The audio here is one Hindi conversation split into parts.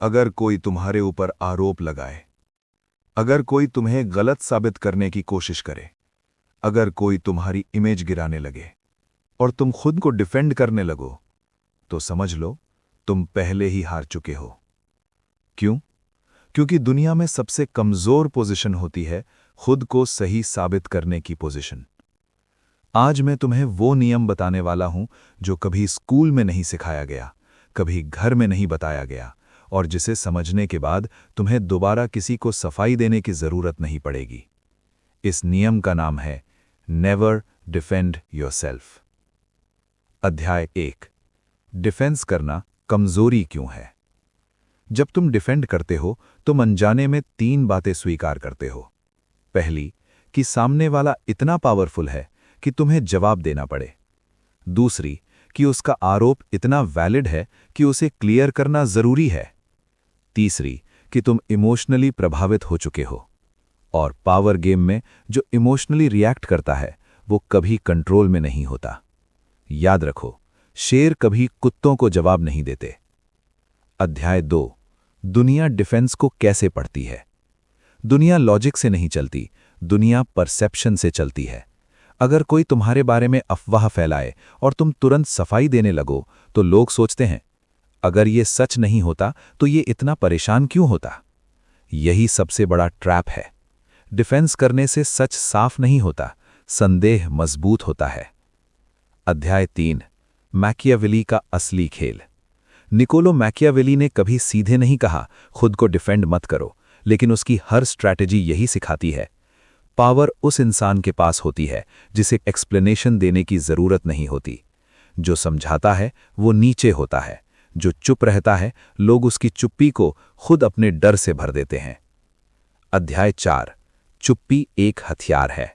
अगर कोई तुम्हारे ऊपर आरोप लगाए, अगर कोई तुम्हें गलत साबित करने की कोशिश करे, अगर कोई तुम्हारी इमेज गिराने लगे और तुम खुद को डिफेंड करने लगो, तो समझ लो तुम पहले ही हार चुके हो। क्यों? क्योंकि दुनिया में सबसे कमजोर पोजीशन होती है खुद को सही साबित करने की पोजीशन। आज मैं तुम्हें वो नियम बताने वाला हूं जो कभी स्कूल में नहीं सिखाया गया, कभी घर में नहीं बताया गया, और जिसे समझने के बाद तुम्हें दोबारा किसी को सफाई देने की जरूरत नहीं पड़ेगी। इस नियम का नाम है नेवर डिफेंड योरसेल्फ। अध्याय 1। डिफेंस करना कमजोरी क्यों है? जब तुम डिफेंड करते हो, तुम अनजाने में 3 बातें स्वीकार करते हो। पहली, कि सामने वाला इतना पावरफुल है कि तुम्हें जवाब देना पड़े। दूसरी, कि उसका आरोप इतना वैलिड है कि उसे क्लियर करना जरूरी है। तीसरी, कि तुम इमोशनली प्रभावित हो चुके हो। और पावर गेम में जो इमोशनली रिएक्ट करता है वो कभी कंट्रोल में नहीं होता। याद रखो, शेर कभी कुत्तों को जवाब नहीं देते। अध्याय 2। दुनिया डिफेंस को कैसे पढ़ती है? दुनिया लॉजिक से नहीं चलती, दुनिया परसेप्शन से चलती है। अगर कोई तुम्हारे बारे में अफवाह फैलाए और तुम तुरंत सफाई देने लगो, तो लोग सोचते हैं, अगर ये सच नहीं होता तो ये इतना परेशान क्यों होता? यही सबसे बड़ा ट्रैप है। डिफेंस करने से सच साफ नहीं होता, संदेह मजबूत होता है। अध्याय 3। मैकियावेली का असली खेल। निकोलो मैकियावेली ने कभी सीधे नहीं कहा खुद को डिफेंड मत करो, लेकिन उसकी हर स्ट्रैटेजी यही सिखाती है। पावर उस इंसान के पास होती है जिसे एक्सप्लेनेशन देने की जरूरत नहीं होती। जो समझाता है वो नीचे होता है, जो चुप रहता है लोग उसकी चुप्पी को खुद अपने डर से भर देते हैं। अध्याय 4। चुप्पी एक हथियार है।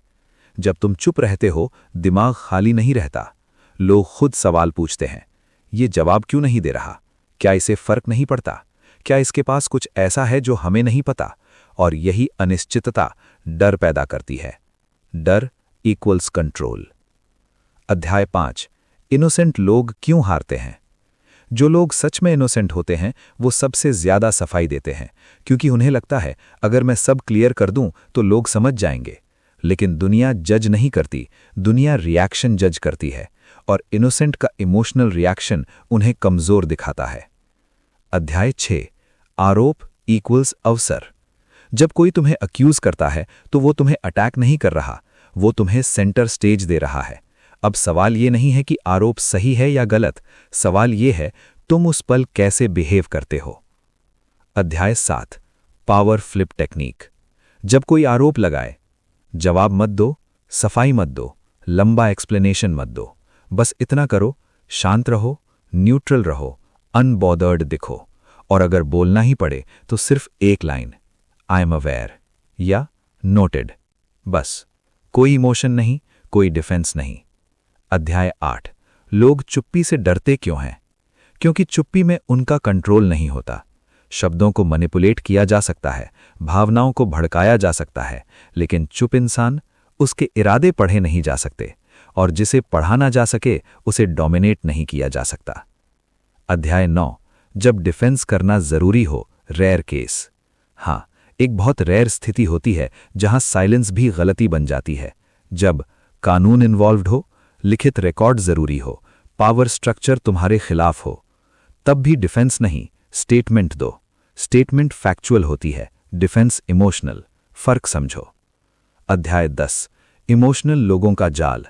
जब तुम चुप रहते हो, दिमाग खाली नहीं रहता। लोग खुद सवाल पूछते हैं, ये जवाब क्यों नहीं दे रहा? क्या इसे फर्क नहीं पड़ता? क्या इसके पास कुछ ऐसा है जो हमें नहीं पता? और यही अनिश्चितता डर पैदा करती है। डर इक्वल्स कंट्रोल। अध्याय 5। इनोसेंट लोग क्यों हारते हैं? जो लोग सच में इनोसेंट होते हैं वो सबसे ज्यादा सफाई देते हैं, क्योंकि उन्हें लगता है अगर मैं सब क्लियर कर दूं तो लोग समझ जाएंगे। लेकिन दुनिया जज नहीं करती, दुनिया रिएक्शन जज करती है, और इनोसेंट का इमोशनल रिएक्शन उन्हें कमजोर दिखाता है। अध्याय 6। आरोप इक्वल्स अवसर। जब कोई तुम्हें अक्यूज करता है तो वो तुम्हें अटैक नहीं कर रहा, वो तुम्हें सेंटर स्टेज दे रहा है। अब सवाल ये नहीं है कि आरोप सही है या गलत, सवाल ये है तुम उस पल कैसे बिहेव करते हो। अध्याय 7। Power flip technique. जब कोई आरोप लगाए, जवाब मत दो, सफाई मत दो, लंबा एक्सप्लेनेशन मत दो। बस इतना करो, शांत रहो, न्यूट्रल रहो, अनबॉदर्ड दिखो, और अगर बोलना ही पड़े तो सिर्फ एक लाइन, आई एम अवेयर या नोटेड। बस, कोई इमोशन नहीं, कोई डिफेंस नहीं। अध्याय 8। लोग चुप्पी से डरते क्यों हैं? क्योंकि चुप्पी में उनका कंट्रोल नहीं होता। शब्दों को मैनिपुलेट किया जा सकता है, भावनाओं को भड़काया जा सकता है, लेकिन चुप इंसान, उसके इरादे पढ़े नहीं जा सकते, और जिसे पढ़ा ना जा सके उसे डोमिनेट नहीं किया जा सकता। अध्याय 9। जब डिफेंस करना जरूरी हो, रेयर केस। हाँ, एक बहुत रेयर स्थिति होती है जहां साइलेंस भी गलती बन जाती है। जब कानून इन्वॉल्व्ड हो, लिखित रिकॉर्ड जरूरी हो, पावर स्ट्रक्चर तुम्हारे खिलाफ हो, तब भी डिफेंस नहीं, स्टेटमेंट दो। स्टेटमेंट फैक्चुअल होती है, डिफेंस इमोशनल। फर्क समझो। अध्याय 10। इमोशनल लोगों का जाल।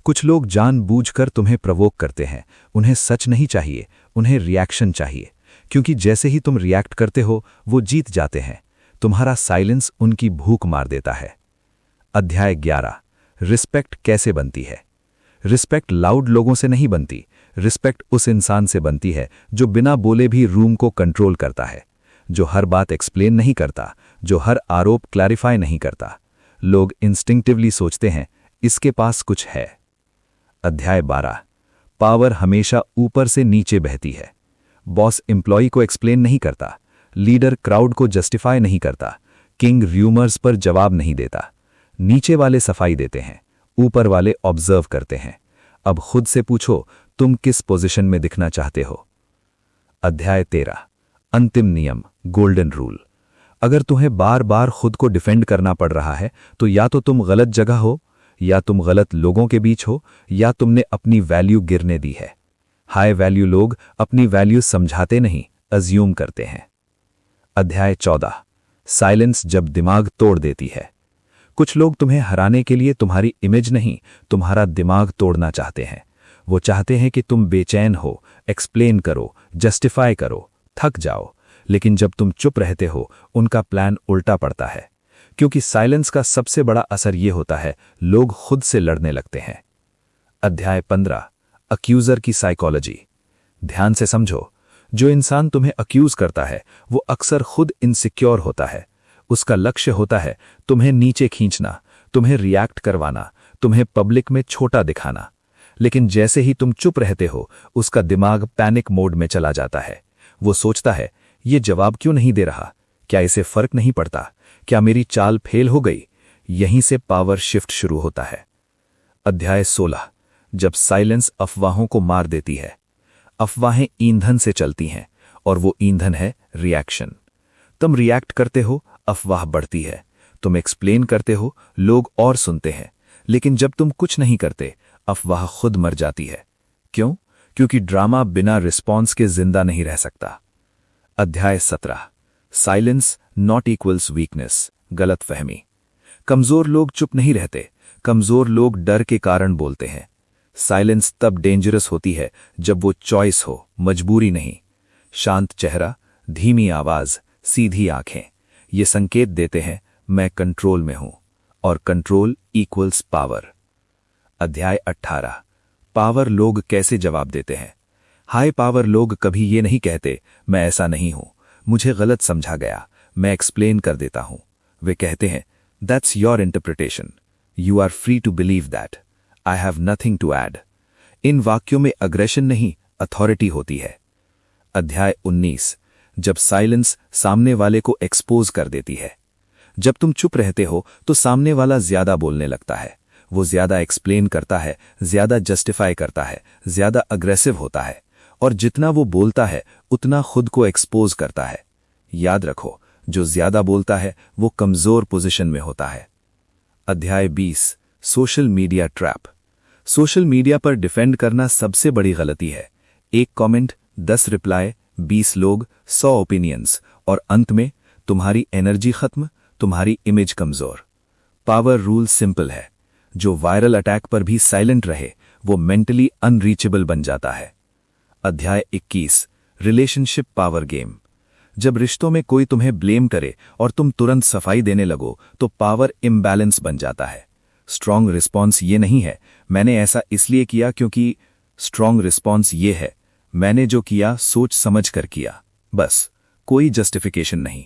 कुछ लोग जानबूझकर तुम्हें प्रवोक करते हैं। उन्हें सच नहीं चाहिए, उन्हें रिएक्शन चाहिए, क्योंकि जैसे ही तुम रिएक्ट करते हो वो जीत जाते हैं। तुम्हारा साइलेंस उनकी भूख मार देता है। अध्याय 11। रिस्पेक्ट कैसे बनती है? रिस्पेक्ट लाउड लोगों से नहीं बनती, रिस्पेक्ट उस इंसान से बनती है जो बिना बोले भी रूम को कंट्रोल करता है, जो हर बात एक्सप्लेन नहीं करता, जो हर आरोप क्लैरिफाई नहीं करता। लोग इंस्टिंक्टिवली सोचते हैं इसके पास कुछ है। अध्याय 12। पावर हमेशा ऊपर से नीचे बहती है। बॉस एम्प्लॉय को एक्सप्लेन नहीं करता, लीडर क्राउड को जस्टिफाई नहीं करता, किंग र्यूमर्स पर जवाब नहीं देता। नीचे वाले सफाई देते हैं, ऊपर वाले ऑब्जर्व करते हैं। अब खुद से पूछो, तुम किस पोजीशन में दिखना चाहते हो? अध्याय 13। अंतिम नियम, गोल्डन रूल। अगर तुम्हें बार बार खुद को डिफेंड करना पड़ रहा है तो या तो तुम गलत जगह हो, या तुम गलत लोगों के बीच हो, या तुमने अपनी वैल्यू गिरने दी है। हाई वैल्यू लोग अपनी वैल्यू समझाते नहीं, अज्यूम करते हैं। अध्याय 14, साइलेंस जब दिमाग तोड़ देती है। कुछ लोग तुम्हें हराने के लिए तुम्हारी इमेज नहीं, तुम्हारा दिमाग तोड़ना चाहते हैं। वो चाहते हैं कि तुम बेचैन हो, एक्सप्लेन करो, जस्टिफाई करो, थक जाओ। लेकिन जब तुम चुप रहते हो, उनका प्लान उल्टा पड़ता है। क्योंकि साइलेंस का सबसे बड़ा असर यह होता है, लोग खुद से लड़ने लगते हैं। अध्याय 15, अक्यूजर की साइकोलॉजी। ध्यान से समझो, जो इंसान तुम्हें अक्यूज करता है वो अक्सर खुद इनसिक्योर होता है। उसका लक्ष्य होता है तुम्हें नीचे खींचना, तुम्हें रिएक्ट करवाना, तुम्हें पब्लिक में छोटा दिखाना। लेकिन जैसे ही तुम चुप रहते हो, उसका दिमाग पैनिक मोड में चला जाता है। वो सोचता है, ये जवाब क्यों नहीं दे रहा? क्या इसे फर्क नहीं पड़ता? क्या मेरी चाल फेल हो गई? यहीं से पावर शिफ्ट शुरू होता है। अध्याय 16, जब साइलेंस अफवाहों को मार देती है। अफवाहें ईंधन से चलती हैं, और वो ईंधन है रिएक्शन। तुम रिएक्ट करते हो, अफवाह बढ़ती है। तुम एक्सप्लेन करते हो, लोग और सुनते हैं। लेकिन जब तुम कुछ नहीं करते, अफवाह खुद मर जाती है। क्यों? क्योंकि ड्रामा बिना रिस्पॉन्स के जिंदा नहीं रह सकता। अध्याय 17, साइलेंस नॉट इक्वल्स वीकनेस, गलतफहमी। कमजोर लोग चुप नहीं रहते, कमजोर लोग डर के कारण बोलते हैं। साइलेंस तब डेंजरस होती है जब वो चॉइस हो, मजबूरी नहीं। शांत चेहरा, धीमी आवाज, सीधी आंखें, ये संकेत देते हैं मैं कंट्रोल में हूं, और कंट्रोल इक्वल्स पावर। अध्याय 18, पावर लोग कैसे जवाब देते हैं। हाई पावर लोग कभी ये नहीं कहते मैं ऐसा नहीं हूं, मुझे गलत समझा गया, मैं एक्सप्लेन कर देता हूं। वे कहते हैं that's your interpretation, you are free to believe that, I have nothing to add. इन वाक्यों में अग्रेशन नहीं, अथॉरिटी होती है। अध्याय 19, जब साइलेंस सामने वाले को एक्सपोज कर देती है। जब तुम चुप रहते हो तो सामने वाला ज्यादा बोलने लगता है। वो ज्यादा एक्सप्लेन करता है, ज्यादा जस्टिफाई करता है, ज्यादा अग्रेसिव होता है। और जितना वो बोलता है उतना खुद को एक्सपोज करता है। याद रखो, जो ज्यादा बोलता है वो कमजोर पोजीशन में होता है। अध्याय 20, social media trap. Social media पर डिफेंड करना सबसे बड़ी गलती है। एक कमेंट, 10 रिप्लाई, 20 लोग, 100 ओपिनियंस, और अंत में तुम्हारी एनर्जी खत्म, तुम्हारी इमेज कमजोर। पावर रूल सिंपल है, जो वायरल अटैक पर भी साइलेंट रहे वो मेंटली अनरीचेबल बन जाता है। अध्याय 21, रिलेशनशिप पावर गेम। जब रिश्तों में कोई तुम्हें ब्लेम करे और तुम तुरंत सफाई देने लगो तो पावर इम्बैलेंस बन जाता है। स्ट्रांग रिस्पॉन्स ये नहीं है मैंने ऐसा इसलिए किया क्योंकि, स्ट्रांग रिस्पॉन्स ये है मैंने जो किया सोच समझ कर किया, बस, कोई जस्टिफिकेशन नहीं।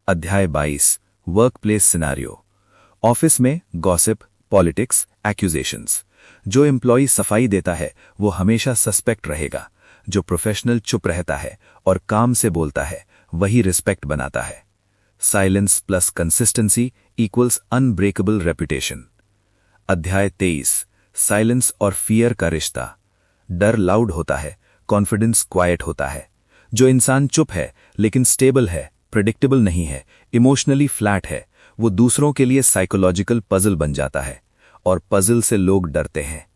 अध्याय 22, वर्क प्लेस सिनारियो। ऑफिस में गॉसिप, पॉलिटिक्स, एक्यूजेशंस। जो एम्प्लॉय सफाई देता है वो हमेशा सस्पेक्ट रहेगा। जो प्रोफेशनल चुप रहता है और काम से बोलता है वही रिस्पेक्ट बनाता है। Silence plus consistency equals unbreakable reputation. अध्याय 23, साइलेंस और फियर का रिश्ता। डर लाउड होता है, कॉन्फिडेंस क्वाइट होता है। जो इंसान चुप है लेकिन स्टेबल है, प्रेडिक्टेबल नहीं है, इमोशनली फ्लैट है, वो दूसरों के लिए साइकोलॉजिकल पजल बन जाता है, और पजल से लोग डरते हैं।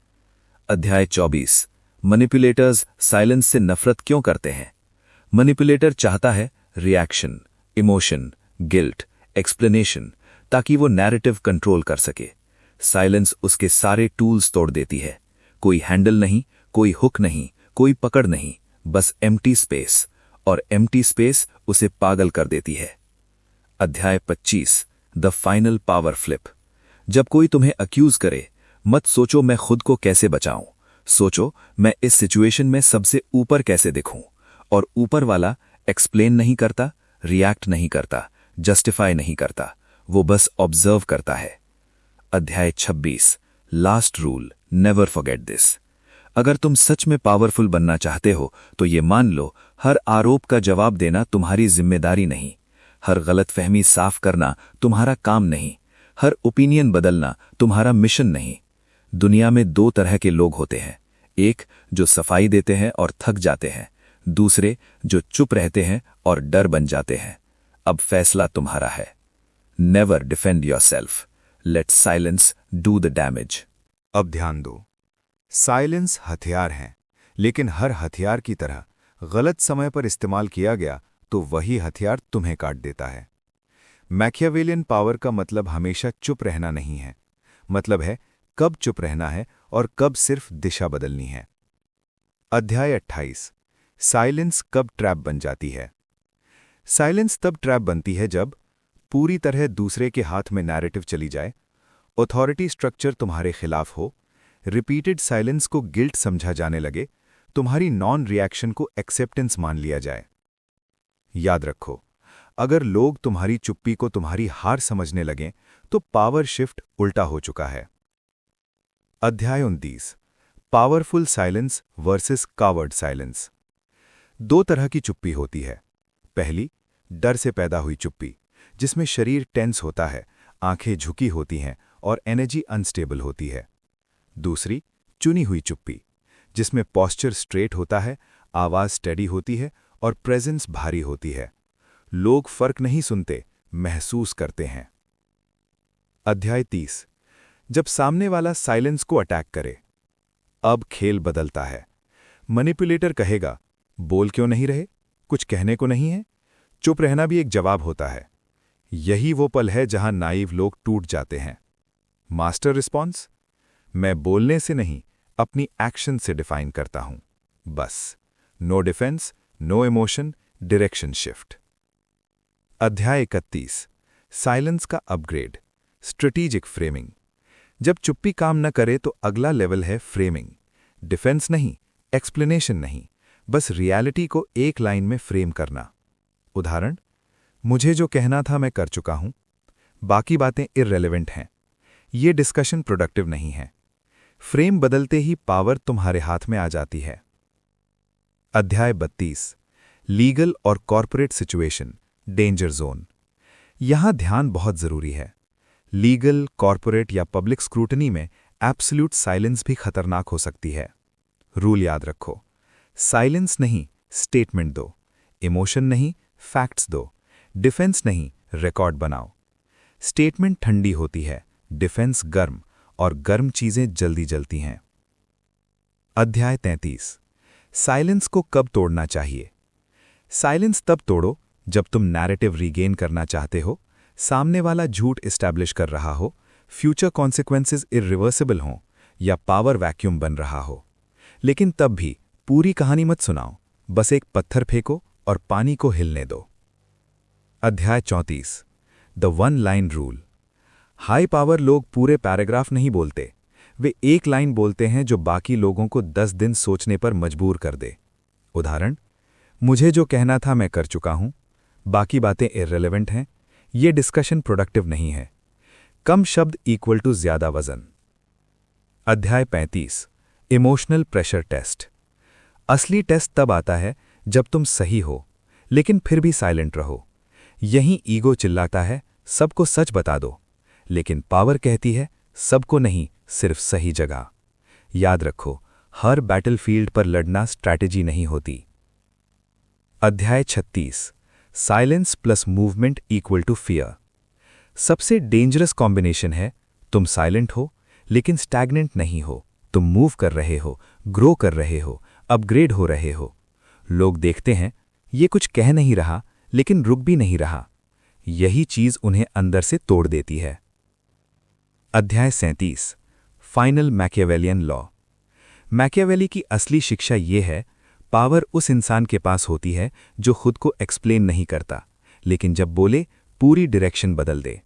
अध्याय 24, मैनिपुलेटर्स साइलेंस से नफरत क्यों करते हैं। मैनिपुलेटर चाहता है रिएक्शन, इमोशन, गिल्ट, एक्सप्लेनेशन, ताकि वो नैरेटिव कंट्रोल कर सके। साइलेंस उसके सारे टूल्स तोड़ देती है। कोई हैंडल नहीं, कोई हुक नहीं, कोई पकड़ नहीं, बस एम्प्टी स्पेस, और एम्प्टी स्पेस उसे पागल कर देती है। अध्याय 25, द फाइनल पावर फ्लिप। जब कोई तुम्हें अक्यूज करे, मत सोचो मैं खुद को कैसे बचाऊं, सोचो मैं इस सिचुएशन में सबसे ऊपर कैसे दिखूं। और ऊपर वाला एक्सप्लेन नहीं करता, रिएक्ट नहीं करता, जस्टिफाई नहीं करता, वो बस ऑब्जर्व करता है। अध्याय 26, last rule, never forget this. अगर तुम सच में पावरफुल बनना चाहते हो तो ये मान लो, हर आरोप का जवाब देना तुम्हारी जिम्मेदारी नहीं, हर गलतफहमी साफ करना तुम्हारा काम नहीं, हर ओपिनियन बदलना तुम्हारा मिशन नहीं। दुनिया में 2 तरह के लोग होते हैं, एक जो सफाई देते हैं और थक जाते हैं, दूसरे जो चुप रहते हैं और डर बन जाते हैं। अब फैसला तुम्हारा है। Never defend yourself, let silence do the damage. अब ध्यान दो, साइलेंस हथियार है, लेकिन हर हथियार की तरह गलत समय पर इस्तेमाल किया गया तो वही हथियार तुम्हें काट देता है। मैकियावेलियन पावर का मतलब हमेशा चुप रहना नहीं है, मतलब है कब चुप रहना है और कब सिर्फ दिशा बदलनी है। अध्याय 28, साइलेंस कब ट्रैप बन जाती है। साइलेंस तब ट्रैप बनती है जब पूरी तरह दूसरे के हाथ में नैरेटिव चली जाए, अथॉरिटी स्ट्रक्चर तुम्हारे खिलाफ हो, रिपीटेड साइलेंस को गिल्ट समझा जाने लगे, तुम्हारी नॉन रिएक्शन को एक्सेप्टेंस मान लिया जाए। याद रखो, अगर लोग तुम्हारी चुप्पी को तुम्हारी हार समझने लगें तो पावर शिफ्ट उल्टा हो चुका है। अध्याय 29, powerful silence versus coward silence. दो तरह की चुप्पी होती है। पहली, डर से पैदा हुई चुप्पी, जिसमें शरीर टेंस होता है, आंखें झुकी होती हैं और एनर्जी अनस्टेबल होती है। दूसरी, चुनी हुई चुप्पी, जिसमें पॉस्चर स्ट्रेट होता है, आवाज स्टेडी होती है और प्रेजेंस भारी होती है। लोग फर्क नहीं सुनते, महसूस करते हैं। अध्याय 30, जब सामने वाला साइलेंस को अटैक करे। अब खेल बदलता है। मैनिपुलेटर कहेगा, बोल क्यों नहीं रहे, कुछ कहने को नहीं है। चुप रहना भी एक जवाब होता है। यही वो पल है जहां नाइव लोग टूट जाते हैं। मास्टर रिस्पॉन्स, मैं बोलने से नहीं, अपनी एक्शन से डिफाइन करता हूं। बस, no defence, no emotion, direction shift. अध्याय 31, साइलेंस का अपग्रेड, स्ट्रेटेजिक फ्रेमिंग। जब चुप्पी काम न करे तो अगला लेवल है फ्रेमिंग। डिफेंस नहीं, एक्सप्लेनेशन नहीं, बस रियलिटी को एक लाइन में फ्रेम करना। उदाहरण, मुझे जो कहना था मैं कर चुका हूं, बाकी बातें इररेलेवेंट हैं। ये डिस्कशन प्रोडक्टिव नहीं है। फ्रेम बदलते ही पावर तुम्हारे हाथ में आ जाती है। अध्याय 32, लीगल और कॉर्पोरेट सिचुएशन, डेंजर जोन। यहां ध्यान बहुत जरूरी है। लीगल, कॉर्पोरेट या पब्लिक स्क्रूटनी में एब्सोल्यूट साइलेंस भी खतरनाक हो सकती है। रूल याद रखो, साइलेंस नहीं, स्टेटमेंट दो। इमोशन नहीं, फैक्ट्स दो। डिफेंस नहीं, रिकॉर्ड बनाओ। स्टेटमेंट ठंडी होती है, डिफेंस गर्म, और गर्म चीजें जल्दी जलती हैं। अध्याय 33, साइलेंस को कब तोड़ना चाहिए। साइलेंस तब तोड़ो जब तुम नैरेटिव रीगेन करना चाहते हो, सामने वाला झूठ एस्टैब्लिश कर रहा हो, फ्यूचर कॉन्सिक्वेंसेस इरिवर्सिबल हों या पावर वैक्यूम बन रहा हो। लेकिन तब भी पूरी कहानी मत सुनाओ, बस एक पत्थर फेंको और पानी को हिलने दो। अध्याय 34, the one line rule. High power लोग पूरे पैराग्राफ नहीं बोलते, वे एक लाइन बोलते हैं जो बाकी लोगों को 10 दिन सोचने पर मजबूर कर दे। उदाहरण, मुझे जो कहना था मैं कर चुका हूं, बाकी बातें इररिलेवेंट हैं। ये डिस्कशन प्रोडक्टिव नहीं है। कम शब्द इक्वल टू ज्यादा वजन। अध्याय 35, इमोशनल प्रेशर टेस्ट। असली टेस्ट तब आता है जब तुम सही हो, लेकिन फिर भी साइलेंट रहो। यहीं ईगो चिल्लाता है, सबको सच बता दो, लेकिन पावर कहती है, सबको नहीं, सिर्फ सही जगह। याद रखो, हर बैटलफील्ड पर लड़ना स्ट्रैटेजी नहीं होती। अध्याय 36, silence plus movement equal to fear. सबसे डेंजरस कॉम्बिनेशन है, तुम साइलेंट हो लेकिन स्टैग्नेंट नहीं हो। तुम मूव कर रहे हो, ग्रो कर रहे हो, अपग्रेड हो रहे हो। लोग देखते हैं, ये कुछ कह नहीं रहा लेकिन रुक भी नहीं रहा। यही चीज उन्हें अंदर से तोड़ देती है। अध्याय 37, फाइनल मैकियावेलियन लॉ। मैकियावेली की असली शिक्षा ये है, पावर उस इंसान के पास होती है जो खुद को एक्सप्लेन नहीं करता, लेकिन जब बोले पूरी डायरेक्शन बदल दे।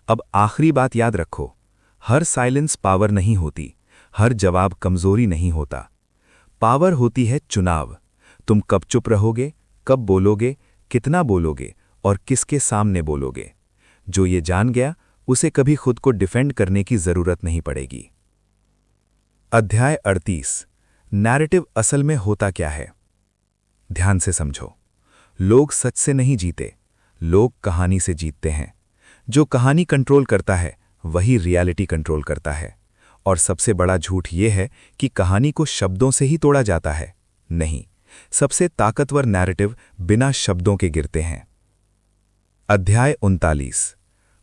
अब आखिरी बात याद रखो, हर साइलेंस पावर नहीं होती, हर जवाब कमजोरी नहीं होता। पावर होती है चुनाव। तुम कब चुप रहोगे, कब बोलोगे, कितना बोलोगे और किसके सामने बोलोगे। जो ये जान गया, उसे कभी खुद को डिफेंड करने की जरूरत नहीं पड़ेगी। अध्याय 38, नैरेटिव असल में होता क्या है। ध्यान से समझो, लोग सच से नहीं जीते, लोग कहानी से जीतते हैं। जो कहानी कंट्रोल करता है वही रियलिटी कंट्रोल करता है। और सबसे बड़ा झूठ यह है कि कहानी को शब्दों से ही तोड़ा जाता है। नहीं, सबसे ताकतवर नैरेटिव बिना शब्दों के गिरते हैं। अध्याय 39।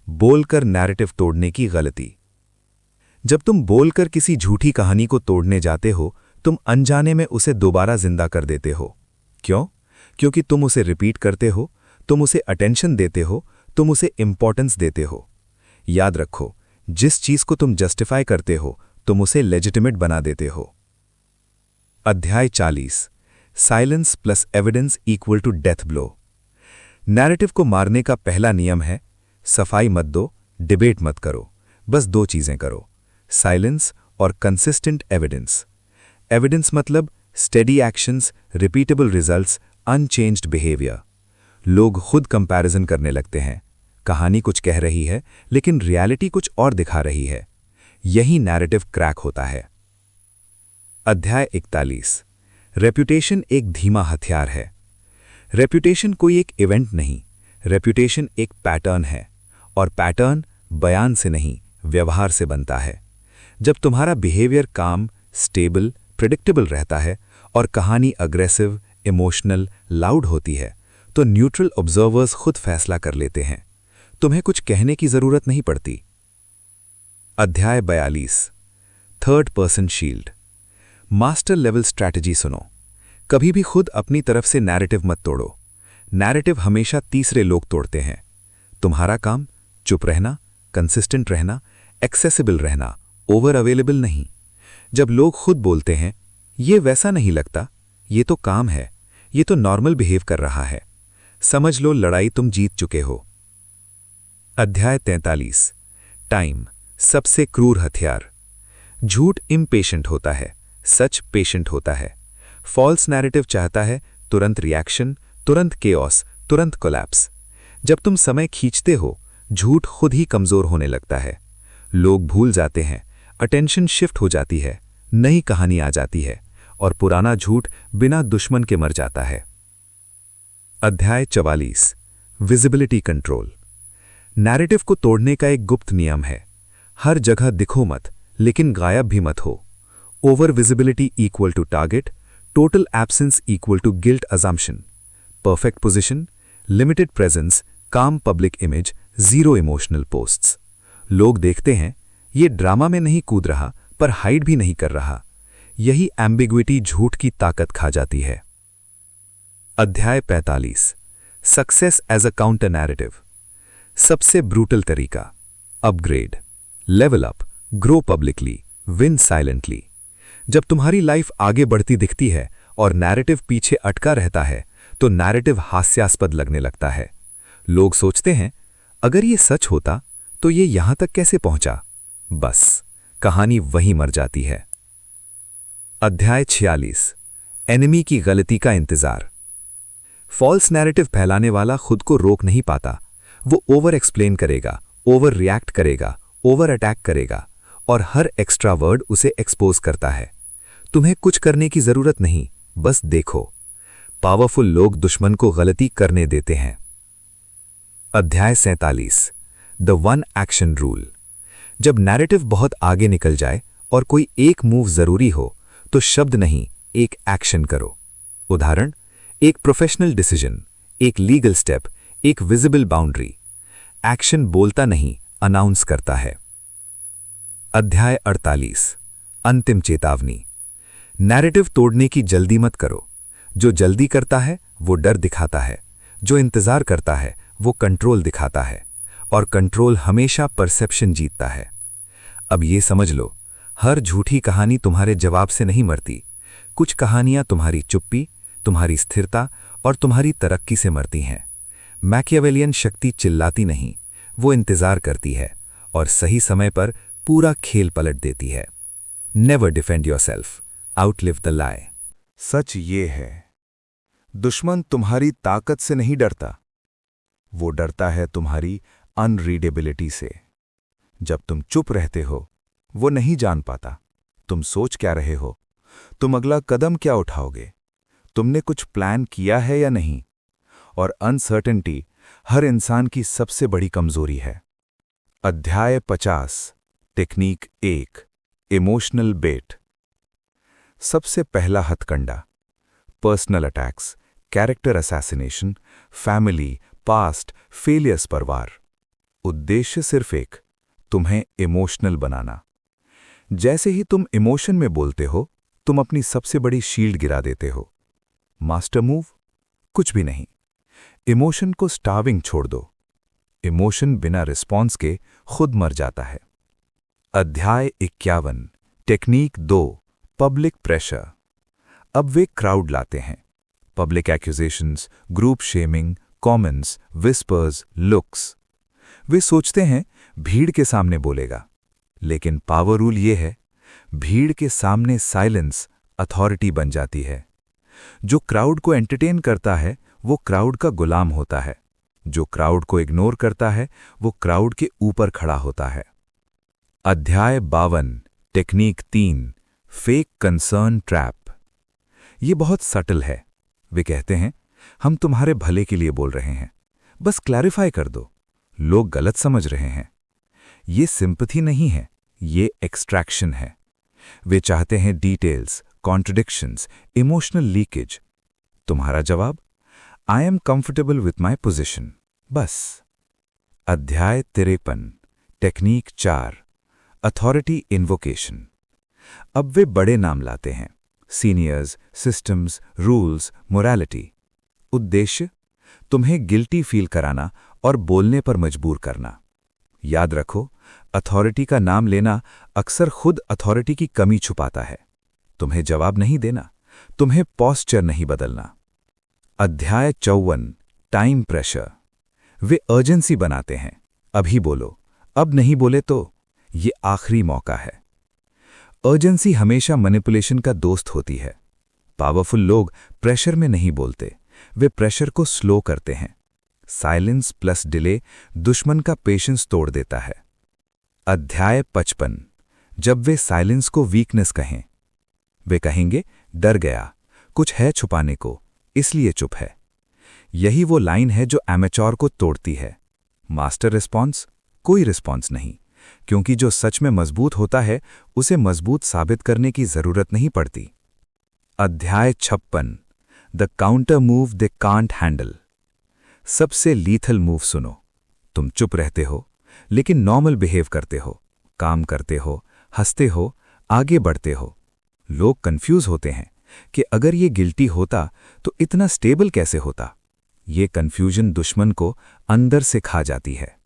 बोलकर नैरेटिव तोड़ने की गलती। जब तुम बोलकर किसी झूठी कहानी को तोड़ने जाते हो, तुम अनजाने में उसे दोबारा जिंदा कर देते हो। क्यों? क्योंकि तुम उसे रिपीट करते हो, तुम उसे अटेंशन देते हो, तुम उसे इंपॉर्टेंस देते हो। याद रखो, जिस चीज को तुम जस्टिफाई करते हो, तुम उसे लेजिटिमेट बना देते हो। अध्याय 40। Silence plus evidence equal to death blow. Narrative को मारने का पहला नियम है, सफाई मत दो, डिबेट मत करो, बस दो चीजें करो, साइलेंस और कंसिस्टेंट एविडेंस। एविडेंस मतलब steady actions, repeatable results, unchanged behaviour. लोग खुद कंपैरिजन करने लगते हैं। कहानी कुछ कह रही है, लेकिन रियलिटी कुछ और दिखा रही है। यही नैरेटिव क्रैक होता है। अध्याय 41। रेप्यूटेशन एक धीमा हथियार है। रेप्यूटेशन कोई एक इवेंट नहीं, रेप्यूटेशन एक पैटर्न है, और पैटर्न बयान से नहीं, व्यवहार से बनता है। जब तुम्हारा बिहेवियर काम, स्टेबल, प्रिडिक्टेबल रहता है और कहानी अग्रेसिव, इमोशनल, लाउड होती है, तो न्यूट्रल ऑब्जर्वर्स खुद फैसला कर लेते हैं। तुम्हें कुछ कहने की जरूरत नहीं पड़ती। अध्याय 42। Third person shield. Master level strategy सुनो। कभी भी खुद अपनी तरफ से नैरेटिव मत तोड़ो। नैरेटिव हमेशा तीसरे लोग तोड़ते हैं। तुम्हारा काम चुप रहना, कंसिस्टेंट रहना, एक्सेसिबल रहना, ओवर अवेलेबल नहीं। जब लोग खुद बोलते हैं, ये वैसा नहीं लगता, ये तो काम है, ये तो नॉर्मल बिहेव कर रहा है, समझ लो लड़ाई तुम जीत चुके हो। अध्याय 43। टाइम सबसे क्रूर हथियार। झूठ इम्पेशेंट होता है, सच पेशेंट होता है। फॉल्स नैरेटिव चाहता है तुरंत रिएक्शन, तुरंत केओस, तुरंत कोलैप्स। जब तुम समय खींचते हो, झूठ खुद ही कमजोर होने लगता है। लोग भूल जाते हैं, अटेंशन शिफ्ट हो जाती है, नई कहानी आ जाती है, और पुराना झूठ बिना दुश्मन के मर जाता है। अध्याय 44। Visibility control. नैरेटिव को तोड़ने का एक गुप्त नियम है, हर जगह दिखो मत, लेकिन गायब भी मत हो। Over visibility equal to target, total absence equal to guilt assumption. Perfect position, limited presence, calm public image, zero emotional posts. लोग देखते हैं, ये ड्रामा में नहीं कूद रहा, पर हाइड भी नहीं कर रहा। यही एम्बिग्विटी झूठ की ताकत खा जाती है। अध्याय 45। Success as a counter narrative. सबसे ब्रूटल तरीका, upgrade, level up, grow publicly, win silently. जब तुम्हारी लाइफ आगे बढ़ती दिखती है और नैरेटिव पीछे अटका रहता है, तो नैरेटिव हास्यास्पद लगने लगता है। लोग सोचते हैं, अगर ये सच होता तो ये यहां तक कैसे पहुंचा। बस कहानी वहीं मर जाती है। अध्याय 46। एनिमी की गलती का इंतजार। फॉल्स नैरेटिव फैलाने वाला खुद को रोक नहीं पाता। वो ओवर एक्सप्लेन करेगा, ओवर रिएक्ट करेगा, ओवर अटैक करेगा, और हर एक्स्ट्रा वर्ड उसे एक्सपोज करता है। तुम्हें कुछ करने की जरूरत नहीं, बस देखो। पावरफुल लोग दुश्मन को गलती करने देते हैं। अध्याय 47। The one action rule. जब नैरेटिव बहुत आगे निकल जाए और कोई एक मूव जरूरी हो, तो शब्द नहीं, एक एक्शन करो। उदाहरण, एक प्रोफेशनल डिसीजन, एक लीगल स्टेप, एक विजिबल बाउंड्री। एक्शन बोलता नहीं, अनाउंस करता है। अध्याय 48। अंतिम चेतावनी। नैरेटिव तोड़ने की जल्दी मत करो। जो जल्दी करता है वो डर दिखाता है, जो इंतजार करता है वो कंट्रोल दिखाता है, और कंट्रोल हमेशा परसेप्शन जीतता है। अब ये समझ लो, हर झूठी कहानी तुम्हारे जवाब से नहीं मरती। कुछ कहानियां तुम्हारी चुप्पी, तुम्हारी स्थिरता और तुम्हारी तरक्की से मरती हैं। मैकियावेलियन शक्ति चिल्लाती नहीं, वो इंतजार करती है, और सही समय पर पूरा खेल पलट देती है। Never defend yourself, outlive the lie. सच ये है, दुश्मन तुम्हारी ताकत से नहीं डरता, वो डरता है तुम्हारी अनरीडेबिलिटी से। जब तुम चुप रहते हो, वो नहीं जान पाता तुम सोच क्या रहे हो, तुम अगला कदम क्या उठाओगे, तुमने कुछ प्लान किया है या नहीं। और अनसर्टेनिटी हर इंसान की सबसे बड़ी कमजोरी है। अध्याय 50। टेक्निक 1। Emotional bait. सबसे पहला हथकंडा, personal attacks, character assassination, family, past, failures पर वार। उद्देश्य सिर्फ एक, तुम्हें इमोशनल बनाना। जैसे ही तुम इमोशन में बोलते हो, तुम अपनी सबसे बड़ी शील्ड गिरा देते हो। Master move? कुछ भी नहीं। इमोशन को स्टार्विंग छोड़ दो। इमोशन बिना रिस्पॉन्स के खुद मर जाता है। अध्याय 51, टेक्निक 2, पब्लिक प्रेशर। अब वे क्राउड लाते हैं। Public accusations, group shaming, comments, whispers, looks. वे सोचते हैं भीड़ के सामने बोलेगा, लेकिन पावर रूल ये है, भीड़ के सामने साइलेंस अथॉरिटी बन जाती है। जो क्राउड को एंटरटेन करता है वो क्राउड का गुलाम होता है। जो क्राउड को इग्नोर करता है वो क्राउड के ऊपर खड़ा होता है। अध्याय 52, टेक्निक 3, फेक कंसर्न ट्रैप। ये बहुत सटल है। वे कहते हैं हम तुम्हारे भले के लिए बोल रहे हैं, बस क्लैरिफाई कर दो, लोग गलत समझ रहे हैं। ये सिंपैथी नहीं है, ये एक्सट्रैक्शन है। वे चाहते हैं डिटेल्स, कॉन्ट्रडिक्शंस, इमोशनल लीकेज। तुम्हारा जवाब, I am comfortable with my position, बस। अध्याय 53, टेक्निक 4, अथॉरिटी इन्वोकेशन। अब वे बड़े नाम लाते हैं, सीनियर्स, सिस्टम्स, रूल्स, मोरालिटी। उद्देश्य, तुम्हें गिल्टी फील कराना और बोलने पर मजबूर करना। याद रखो, अथॉरिटी का नाम लेना अक्सर खुद अथॉरिटी की कमी छुपाता है। तुम्हें जवाब नहीं देना, तुम्हें पॉस्चर नहीं बदलना। अध्याय 54, टाइम प्रेशर। वे अर्जेंसी बनाते हैं, अभी बोलो, अब नहीं बोले तो ये आखिरी मौका है। अर्जेंसी हमेशा मैनिपुलेशन का दोस्त होती है। पावरफुल लोग प्रेशर में नहीं बोलते, वे प्रेशर को स्लो करते हैं। साइलेंस प्लस डिले दुश्मन का पेशेंस तोड़ देता है। अध्याय 55, जब वे साइलेंस को वीकनेस कहें। वे कहेंगे डर गया, कुछ है छुपाने को, इसलिए चुप है। यही वो लाइन है जो एमेच्योर को तोड़ती है। Master response? कोई रिस्पॉन्स नहीं, क्योंकि जो सच में मजबूत होता है उसे मजबूत साबित करने की जरूरत नहीं पड़ती। अध्याय 56, the counter move they can't handle. सबसे लीथल मूव सुनो। तुम चुप रहते हो, लेकिन नॉर्मल बिहेव करते हो, काम करते हो, हंसते हो, आगे बढ़ते हो। लोग कंफ्यूज होते हैं कि अगर ये गिल्टी होता तो इतना स्टेबल कैसे होता। ये कंफ्यूजन दुश्मन को अंदर से खा जाती है।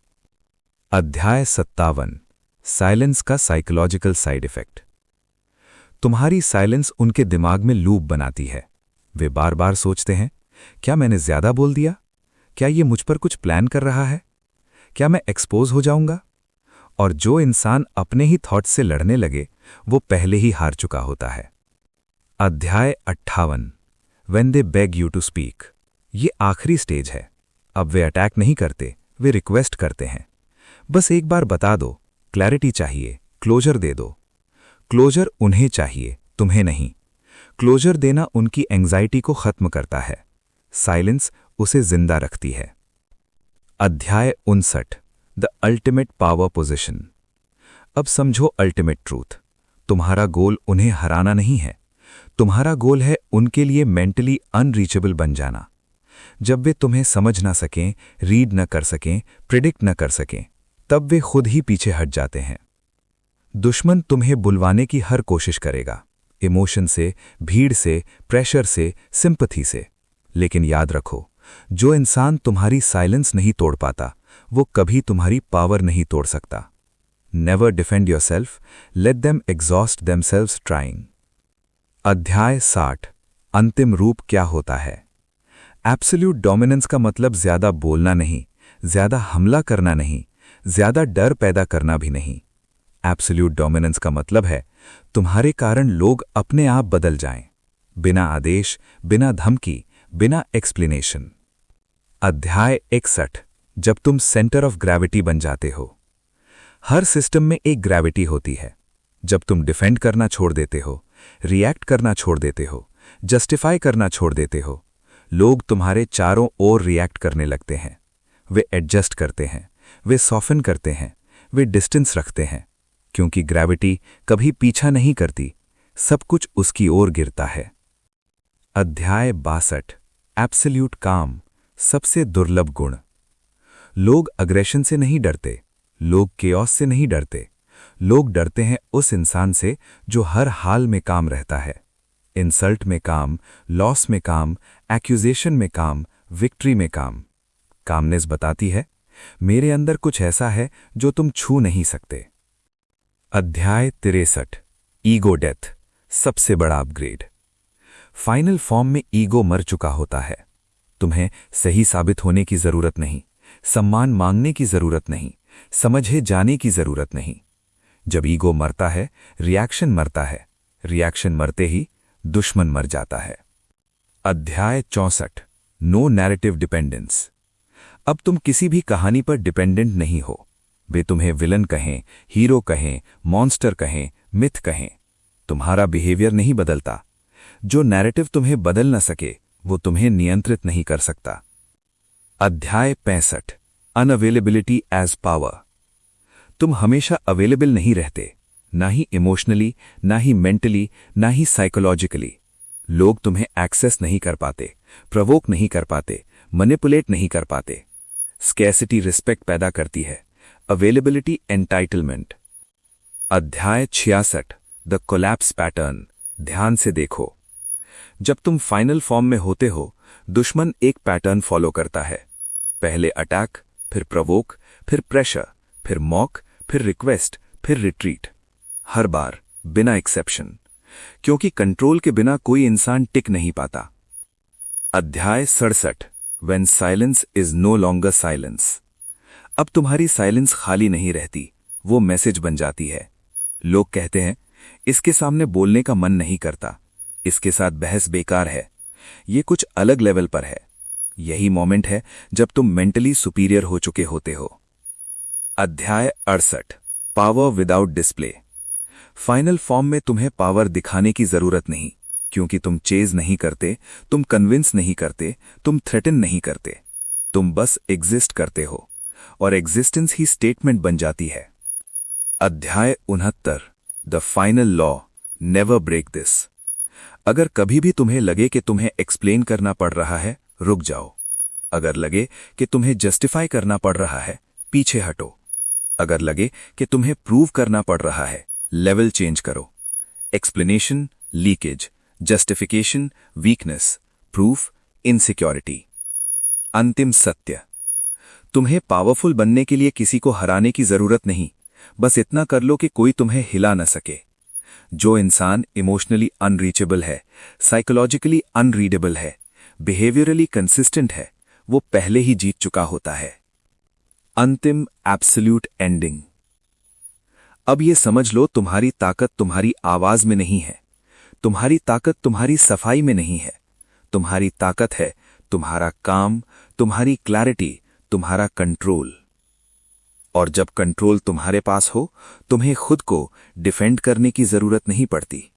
अध्याय 57, साइलेंस का साइकोलॉजिकल साइड इफेक्ट। तुम्हारी साइलेंस उनके दिमाग में लूप बनाती है। वे बार बार सोचते हैं, क्या मैंने ज्यादा बोल दिया? क्या ये मुझ पर कुछ प्लान कर रहा है? क्या मैं एक्सपोज हो जाऊंगा? और जो इंसान अपने ही थॉट्स से लड़ने लगे वो पहले ही हार चुका होता है। अध्याय 58, when they beg you to speak. ये आखिरी स्टेज है। अब वे अटैक नहीं करते, वे रिक्वेस्ट करते हैं, बस एक बार बता दो, क्लैरिटी चाहिए, क्लोजर दे दो। क्लोजर उन्हें चाहिए, तुम्हें नहीं। क्लोजर देना उनकी एंग्जाइटी को खत्म करता है, साइलेंस उसे जिंदा रखती है। अध्याय 59, द अल्टीमेट पावर पोजिशन। अब समझो अल्टीमेट ट्रूथ। तुम्हारा गोल उन्हें हराना नहीं है, तुम्हारा गोल है उनके लिए मेंटली अनरीचेबल बन जाना। जब वे तुम्हें समझ ना सकें, रीड न कर सकें, प्रिडिक्ट न कर सकें, तब वे खुद ही पीछे हट जाते हैं। दुश्मन तुम्हें बुलवाने की हर कोशिश करेगा, इमोशन से, भीड़ से, प्रेशर से, सिंपैथी से। लेकिन याद रखो, जो इंसान तुम्हारी साइलेंस नहीं तोड़ पाता वो कभी तुम्हारी पावर नहीं तोड़ सकता। Never defend yourself, let them exhaust themselves trying. अध्याय 60, अंतिम रूप क्या होता है। एब्सोल्यूट डोमिनेंस का मतलब ज्यादा बोलना नहीं, ज्यादा हमला करना नहीं, ज्यादा डर पैदा करना भी नहीं। एब्सोल्यूट डोमिनेंस का मतलब है तुम्हारे कारण लोग अपने आप बदल जाएं, बिना आदेश, बिना धमकी, बिना एक्सप्लेनेशन। अध्याय 61, जब तुम सेंटर ऑफ ग्रेविटी बन जाते हो। हर सिस्टम में एक ग्रेविटी होती है। जब तुम डिफेंड करना छोड़ देते हो, रिएक्ट करना छोड़ देते हो, जस्टिफाई करना छोड़ देते हो, लोग तुम्हारे चारों ओर रिएक्ट करने लगते हैं। वे एडजस्ट करते हैं, वे सॉफन करते हैं, वे डिस्टेंस रखते हैं, क्योंकि ग्रेविटी कभी पीछा नहीं करती, सब कुछ उसकी ओर गिरता है। अध्याय 62 एब्सोल्यूट काम, सबसे दुर्लभ गुण। लोग अग्रेशन से नहीं डरते, लोग केओस से नहीं डरते, लोग डरते हैं उस इंसान से जो हर हाल में काम रहता है। इंसल्ट में काम, लॉस में काम, एक्यूजेशन में काम, विक्ट्री में काम। कामनेस बताती है मेरे अंदर कुछ ऐसा है जो तुम छू नहीं सकते। अध्याय 63 ईगो डेथ, सबसे बड़ा अपग्रेड। फाइनल फॉर्म में ईगो मर चुका होता है। तुम्हें सही साबित होने की जरूरत नहीं, सम्मान मांगने की जरूरत नहीं, समझे जाने की जरूरत नहीं। जब ईगो मरता है, रिएक्शन मरता है, रिएक्शन मरते ही दुश्मन मर जाता है। अध्याय 64 नो नैरेटिव डिपेंडेंस। अब तुम किसी भी कहानी पर डिपेंडेंट नहीं हो। वे तुम्हें विलन कहें, हीरो कहें, मॉन्स्टर कहें, मिथ कहें, तुम्हारा बिहेवियर नहीं बदलता। जो नैरेटिव तुम्हें बदल न सके वो तुम्हें नियंत्रित नहीं कर सकता। अध्याय 65 अनअवेलेबिलिटी एज पावर। तुम हमेशा अवेलेबल नहीं रहते, ना ही इमोशनली, ना ही मेंटली, ना ही साइकोलॉजिकली। लोग तुम्हें एक्सेस नहीं कर पाते, प्रवोक नहीं कर पाते, मैनिपुलेट नहीं कर पाते। स्कैसिटी रिस्पेक्ट पैदा करती है, अवेलेबिलिटी एंटाइटलमेंट। अध्याय 66 द कोलैप्स पैटर्न, ध्यान से देखो। जब तुम फाइनल फॉर्म में होते हो, दुश्मन एक पैटर्न फॉलो करता है। पहले अटैक, फिर प्रवोक, फिर प्रेशर, फिर मॉक, फिर रिक्वेस्ट, फिर रिट्रीट। हर बार बिना एक्सेप्शन, क्योंकि कंट्रोल के बिना कोई इंसान टिक नहीं पाता। अध्याय 67 when silence is no longer silence. अब तुम्हारी साइलेंस खाली नहीं रहती, वो मैसेज बन जाती है। लोग कहते हैं इसके सामने बोलने का मन नहीं करता, इसके साथ बहस बेकार है। ये कुछ अलग लेवल पर है। यही मोमेंट है जब तुम मेंटली सुपीरियर हो चुके होते हो। अध्याय 68 power without display. Final form में तुम्हें पावर दिखाने की जरूरत नहीं, क्योंकि तुम चेज नहीं करते, तुम कन्विंस नहीं करते, तुम थ्रेटन नहीं करते। तुम बस एग्जिस्ट करते हो और एग्जिस्टेंस ही स्टेटमेंट बन जाती है। अध्याय 69 the final law never break this. अगर कभी भी तुम्हें लगे कि तुम्हें एक्सप्लेन करना पड़ रहा है, रुक जाओ। अगर लगे कि तुम्हें जस्टिफाई करना पड़ रहा है, पीछे हटो। अगर लगे कि तुम्हें प्रूव करना पड़ रहा है, लेवल चेंज करो। Explanation leakage, justification weakness, proof insecurity. अंतिम सत्य, तुम्हें पावरफुल बनने के लिए किसी को हराने की जरूरत नहीं, बस इतना कर लो कि कोई तुम्हें हिला न सके। जो इंसान इमोशनली अनरीचेबल है, साइकोलॉजिकली अनरीडेबल है, बिहेवियरली कंसिस्टेंट है, वो पहले ही जीत चुका होता है। अंतिम एब्सोल्यूट एंडिंग। अब ये समझ लो, तुम्हारी ताकत तुम्हारी आवाज में नहीं है, तुम्हारी ताकत तुम्हारी सफाई में नहीं है। तुम्हारी ताकत है तुम्हारा काम, तुम्हारी क्लैरिटी, तुम्हारा कंट्रोल। और जब कंट्रोल तुम्हारे पास हो, तुम्हें खुद को डिफेंड करने की जरूरत नहीं पड़ती।